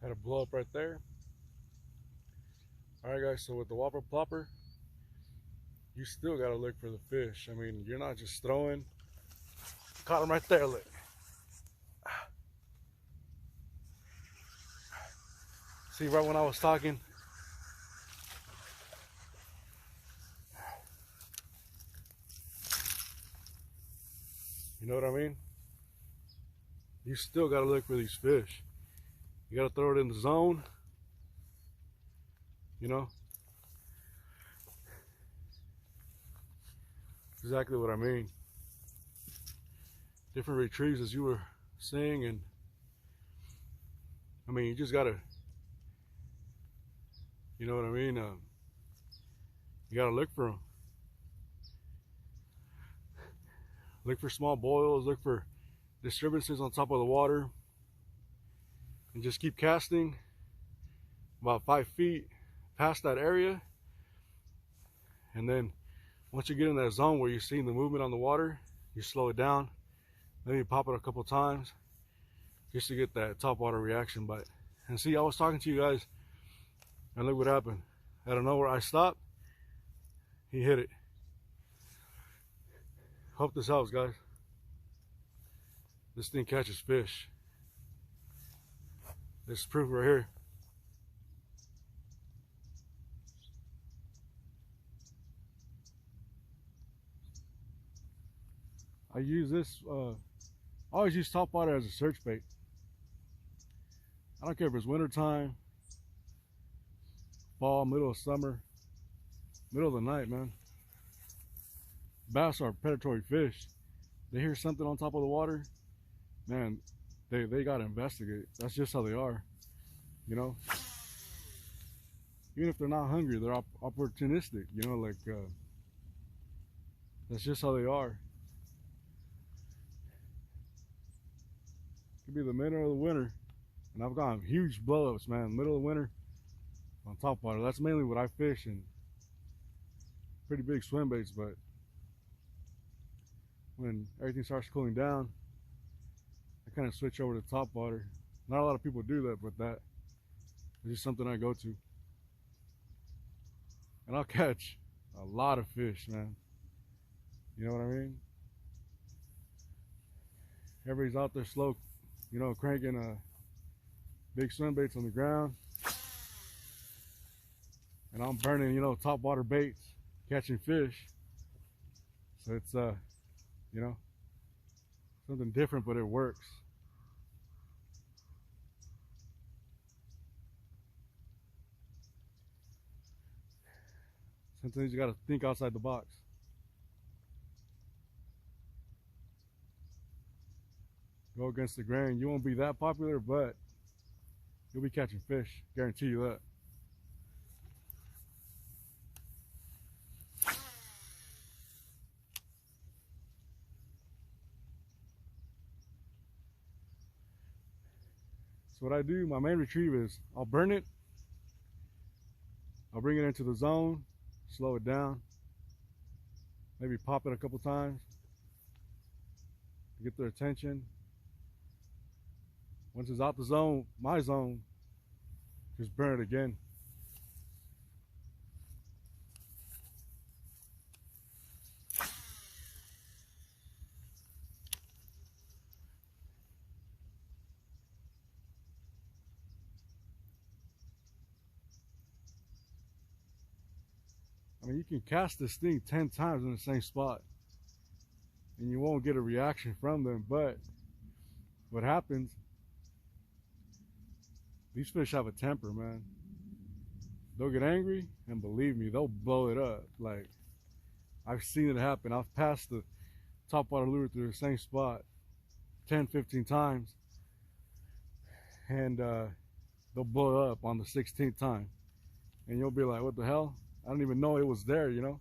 Had a blow up right there. All right, guys. So with the Whopper Plopper, you still gotta look for the fish. I mean, you're not just throwing. Caught him right there. Look. See, right when I was talking, you know what I mean? You still gotta look for these fish. You gotta throw it in the zone. You know, exactly what I mean. Different retrieves, as you were saying, and I mean, you just gotta, you know what I mean? You gotta look for them. Look for small boils. Look for disturbances on top of the water, and just keep casting about 5 feet past that area. And then once you get in that zone where you're seeing the movement on the water, you slow it down. Then you pop it a couple times just to get that top water reaction bite. And see, I was talking to you guys, and look what happened. Out of nowhere, I stopped. He hit it. Hope this helps, guys. This thing catches fish. This is proof right here. I use this, I always use top water as a search bait. I don't care if it's winter time, fall, middle of summer, middle of the night, man. Bass are predatory fish. They hear something on top of the water, man, they gotta investigate. That's just how they are, you know? Even if they're not hungry, they're opportunistic, you know, like, that's just how they are. Could be the middle of the winter, and I've gotten huge blowups, man, middle of winter on top water. That's mainly what I fish, and pretty big swim baits, but when everything starts cooling down, I kind of switch over to top water. Not a lot of people do that, but that is just something I go to. And I'll catch a lot of fish, man. You know what I mean? Everybody's out there slow, you know, cranking big swim baits on the ground. And I'm burning, you know, top water baits, catching fish. So it's, you know, something different, but it works. Sometimes you gotta think outside the box. Go against the grain. You won't be that popular, but you'll be catching fish. Guarantee you that. So what I do, my main retrieve is I'll burn it. I'll bring it into the zone, slow it down, maybe pop it a couple times to get their attention. Once it's out the zone, my zone, just burn it again. I mean, you can cast this thing 10 times in the same spot and you won't get a reaction from them, but what happens, these fish have a temper, man. They'll get angry, and believe me, they'll blow it up. Like, I've seen it happen. I've passed the top water lure through the same spot 10, 15 times, and they'll blow up on the 16th time. And you'll be like, what the hell? I don't even know it was there, you know?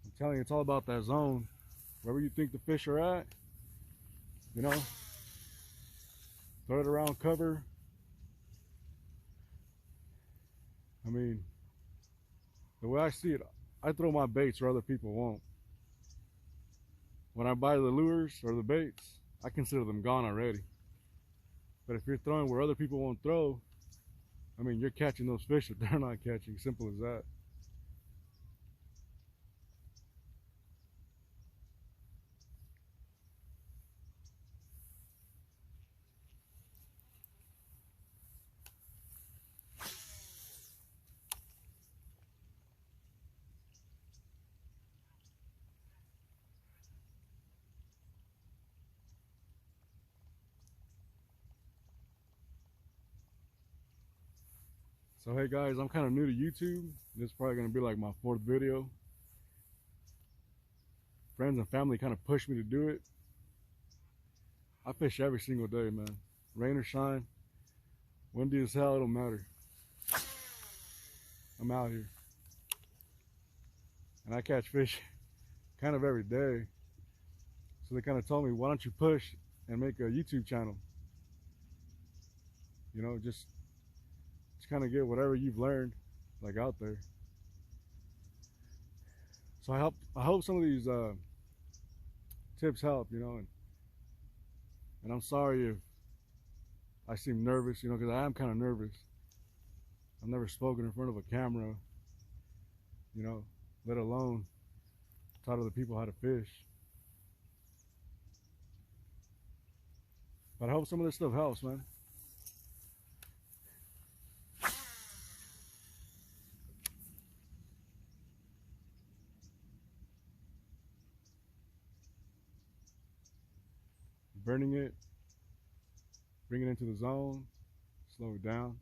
I'm telling you, it's all about that zone. Wherever you think the fish are at, you know, throw it around cover. I mean, the way I see it, I throw my baits where other people won't. When I buy the lures or the baits, I consider them gone already. But if you're throwing where other people won't throw, I mean, you're catching those fish that they're not catching. Simple as that. So hey guys, I'm kind of new to YouTube. This is probably going to be like my 4th video. Friends and family kind of pushed me to do it. I fish every single day, man. Rain or shine, windy as hell, it don't matter. I'm out here. And I catch fish kind of every day. So they kind of told me, why don't you push and make a YouTube channel? You know, just kind of get whatever you've learned like out there. So I hope some of these tips help, you know, and I'm sorry if I seem nervous, you know, because I am kind of nervous. I've never spoken in front of a camera, you know, let alone taught other people how to fish. But I hope some of this stuff helps, man. Burning it, bring it into the zone, slow it down,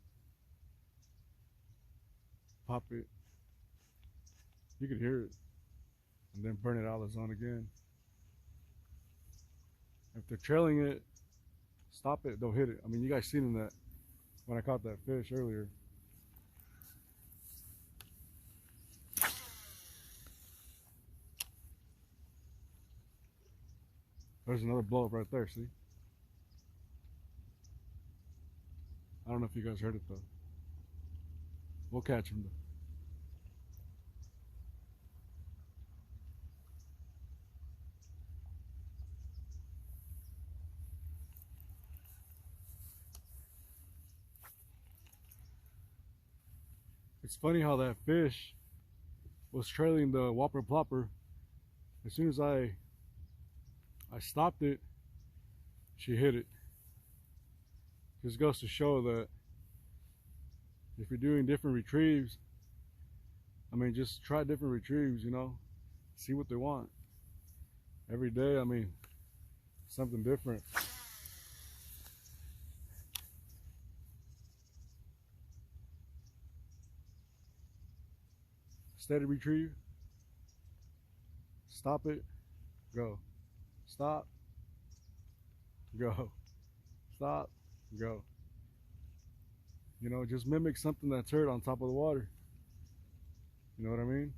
pop it, you could hear it, and then burn it out of the zone again. If they're trailing it, stop it, don't hit it. I mean, you guys seen that when I caught that fish earlier. There's another blow up right there, see? I don't know if you guys heard it though. We'll catch him though. It's funny how that fish was trailing the Whopper Plopper. As soon as I stopped it, she hit it. Just goes to show that if you're doing different retrieves, I mean, just try different retrieves, you know, see what they want. Every day, I mean, something different. Steady retrieve, stop it, go. Stop, go. Stop, go. You know, just mimic something that's heard on top of the water. You know what I mean?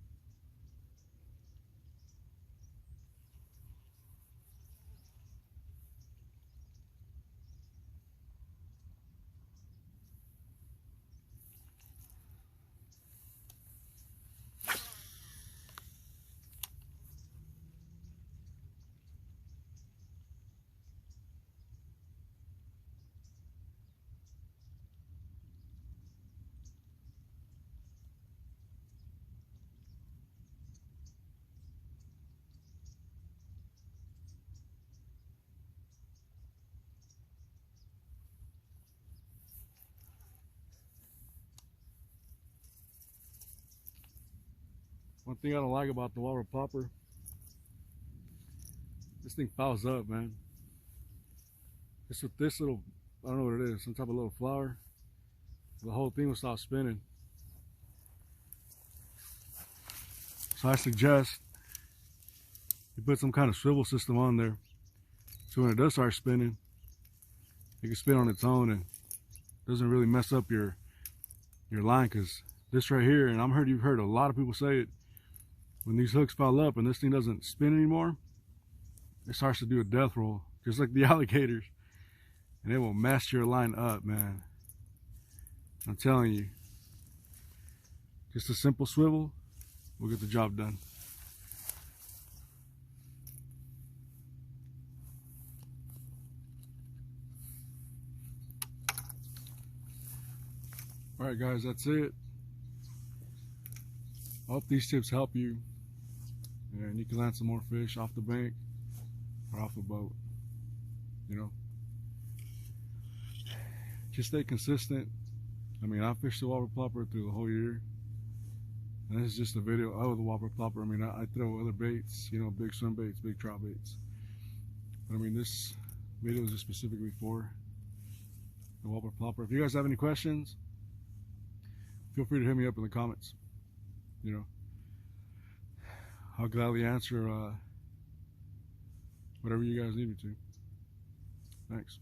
One thing I don't like about the Whopper Plopper, this thing fouls up, man. Just with this little, I don't know what it is, some type of little flower, the whole thing will stop spinning. So I suggest you put some kind of swivel system on there, so when it does start spinning, it can spin on its own and doesn't really mess up your line. Because this right here, and you've heard a lot of people say it, when these hooks foul up and this thing doesn't spin anymore, it starts to do a death roll, just like the alligators, and it will mess your line up, man. I'm telling you, just a simple swivel will get the job done. Alright guys, that's it. I hope these tips help you and you can land some more fish off the bank or off the boat. You know, just stay consistent. I mean, I fished the Whopper Plopper through the whole year, and this is just a video of the Whopper Plopper. I mean, I throw other baits, you know, big swim baits, big trout baits, but I mean, this video is just specifically for the Whopper Plopper. If you guys have any questions, feel free to hit me up in the comments. You know, I'll gladly answer whatever you guys need me to. Thanks.